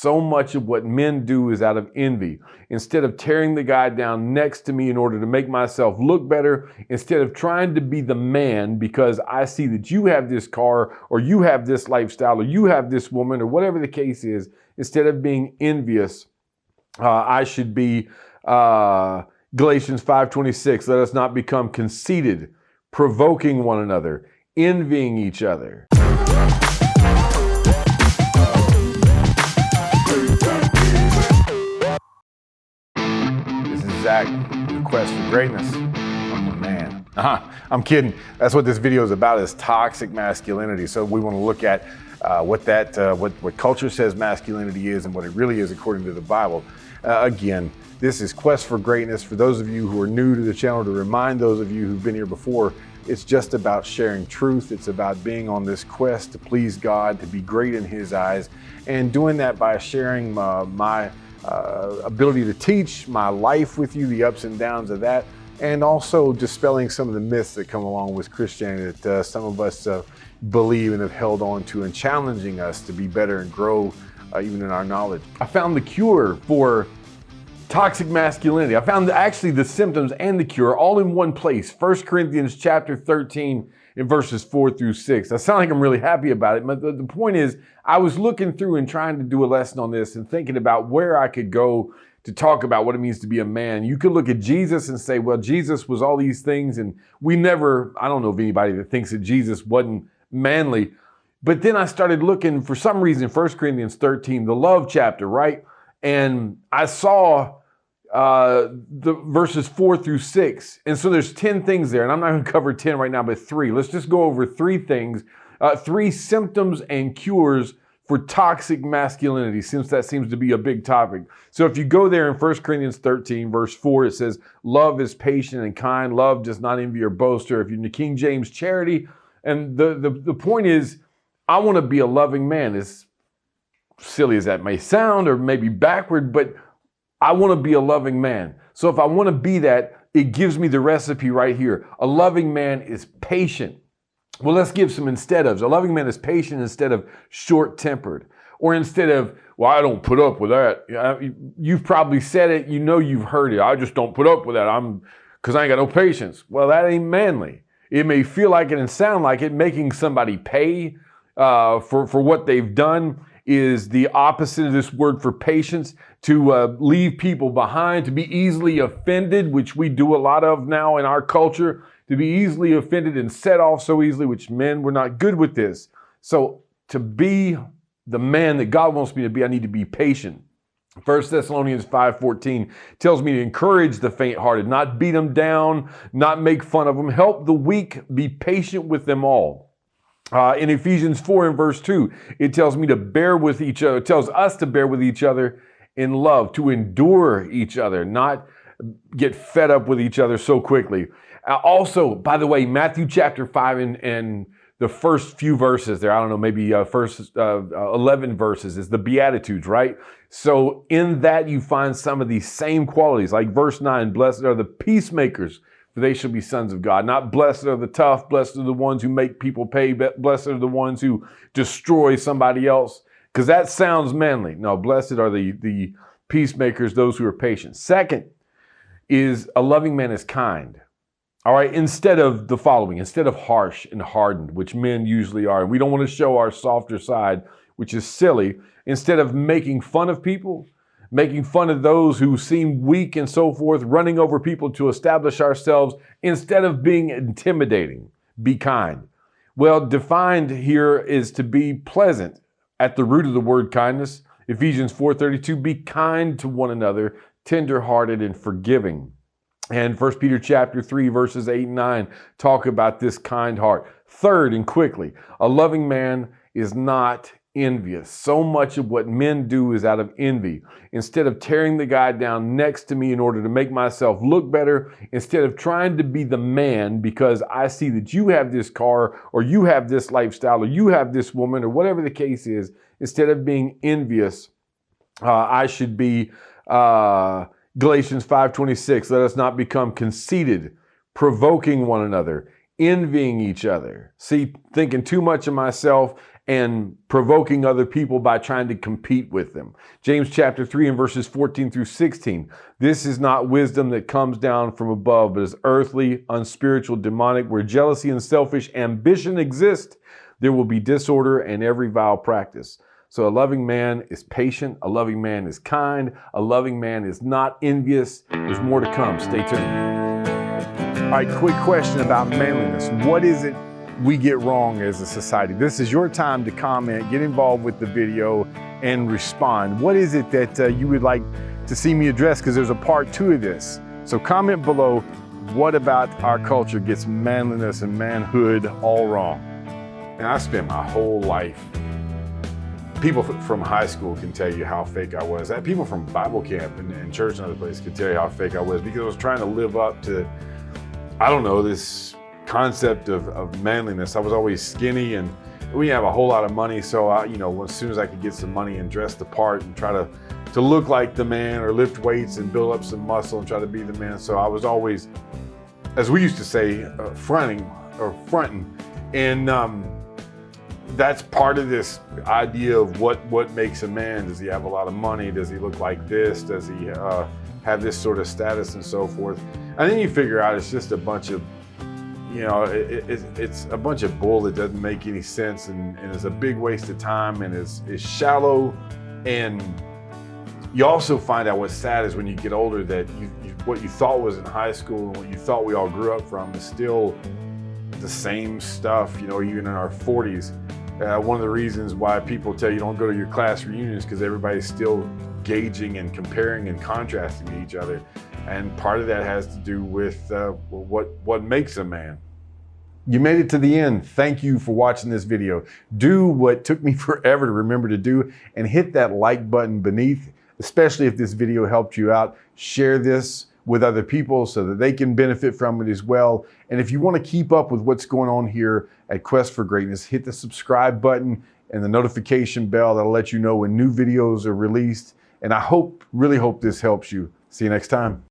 So much of what men do is out of envy. Instead of tearing the guy down next to me in order to make myself look better, instead of trying to be the man because I see that you have this car or you have this lifestyle or you have this woman or whatever the case is, instead of being envious, I should be Galatians 5:26. Let us not become conceited, provoking one another, envying each other. This is Zach, The Quest for Greatness. I'm the man. I'm kidding. That's what this video is about, is toxic masculinity. So we want to look at what culture says masculinity is and what it really is according to the Bible. Again, this is Quest for Greatness. For those of you who are new to the channel, to remind those of you who've been here before, it's just about sharing truth. It's about being on this quest to please God, to be great in His eyes, and doing that by sharing my ability to teach, my life with you, the ups and downs of that, and also dispelling some of the myths that come along with Christianity that some of us believe and have held on to, and challenging us to be better and grow even in our knowledge. I found the cure for toxic masculinity. I found actually the symptoms and the cure all in one place. 1 Corinthians chapter 13 in verses 4 through 6. I sound like I'm really happy about it, but the point is, I was looking through and trying to do a lesson on this and thinking about where I could go to talk about what it means to be a man. You could look at Jesus and say, well, Jesus was all these things, and I don't know of anybody that thinks that Jesus wasn't manly. But then I started looking, for some reason, 1 Corinthians 13, the love chapter, right? And I saw the verses 4 through 6. And so there's 10 things there, and I'm not going to cover 10 right now, but 3. Let's just go over 3 things, 3 symptoms and cures for toxic masculinity, since that seems to be a big topic. So if you go there in 1 Corinthians 13, verse 4, it says, love is patient and kind. Love does not envy or boast. Or if you're in the King James, charity. And the point is, I want to be a loving man. As silly as that may sound, or maybe backward, but I want to be a loving man. So if I want to be that, it gives me the recipe right here. A loving man is patient. Well, let's give some instead ofs. A loving man is patient instead of short-tempered. Or instead of, well, I don't put up with that. You've probably said it. You know you've heard it. I just don't put up with that. Because I ain't got no patience. Well, that ain't manly. It may feel like it and sound like it. Making somebody pay for what they've done is the opposite of this word for patience. To leave people behind, to be easily offended, which we do a lot of now in our culture, to be easily offended and set off so easily, which men, we're not good with this. So to be the man that God wants me to be, I need to be patient. 1 Thessalonians 5:14 tells me to encourage the faint-hearted, not beat them down, not make fun of them, help the weak, be patient with them all. In Ephesians 4 and verse 2, it tells me to bear with each other, it tells us to bear with each other in love, to endure each other, not get fed up with each other so quickly. Also, by the way, Matthew chapter 5 and the first few verses there, I don't know, maybe first 11 verses is the Beatitudes, right? So in that you find some of these same qualities, like verse 9, blessed are the peacemakers, for they shall be sons of God. Not blessed are the tough, blessed are the ones who make people pay, blessed are the ones who destroy somebody else. Because that sounds manly. No, blessed are the peacemakers, those who are patient. Second is a loving man is kind. All right, instead of the following, instead of harsh and hardened, which men usually are. We don't want to show our softer side, which is silly. Instead of making fun of people, making fun of those who seem weak and so forth, running over people to establish ourselves, instead of being intimidating, be kind. Well, defined here is to be pleasant. At the root of the word kindness, Ephesians 4:32, be kind to one another, tender-hearted and forgiving. And 1 Peter chapter 3, verses 8 and 9 talk about this kind heart. Third, and quickly, a loving man is not envious. So much of what men do is out of envy. Instead of tearing the guy down next to me in order to make myself look better, instead of trying to be the man because I see that you have this car or you have this lifestyle or you have this woman or whatever the case is, instead of being envious, I should be Galatians 5:26. Let us not become conceited, provoking one another, envying each other. See, thinking too much of myself and provoking other people by trying to compete with them. James chapter 3 and verses 14 through 16. This is not wisdom that comes down from above, but is earthly, unspiritual, demonic. Where jealousy and selfish ambition exist, there will be disorder and every vile practice. So a loving man is patient. A loving man is kind. A loving man is not envious. There's more to come. Stay tuned. All right, quick question about manliness. What is it we get wrong as a society? This is your time to comment, get involved with the video, and respond. What is it that you would like to see me address? Because there's a part 2 of this. So comment below, what about our culture gets manliness and manhood all wrong? And I spent my whole life, people from high school can tell you how fake I was. People from Bible camp and church and other places can tell you how fake I was, because I was trying to live up to, I don't know, this concept of manliness. I was always skinny, and we didn't have a whole lot of money, so I, as soon as I could get some money and dress the part and try to look like the man, or lift weights and build up some muscle and try to be the man. So I was always, as we used to say, fronting. And that's part of this idea of what makes a man. Does he have a lot of money? Does he look like this? Does he have this sort of status and so forth? And then you figure out it's just a bunch of, it's a bunch of bull that doesn't make any sense, and is a big waste of time, and is shallow. And you also find out what's sad is when you get older, that what you thought was in high school and what you thought we all grew up from is still the same stuff, even in our 40s. One of the reasons why people tell you don't go to your class reunions, because everybody's still gauging and comparing and contrasting to each other. And part of that has to do with what makes a man. You made it to the end. Thank you for watching this video. Do what took me forever to remember to do, and hit that like button beneath, especially if this video helped you out. Share this with other people so that they can benefit from it as well. And if you want to keep up with what's going on here at Quest for Greatness, hit the subscribe button and the notification bell. That'll let you know when new videos are released. And I really hope this helps you. See you next time.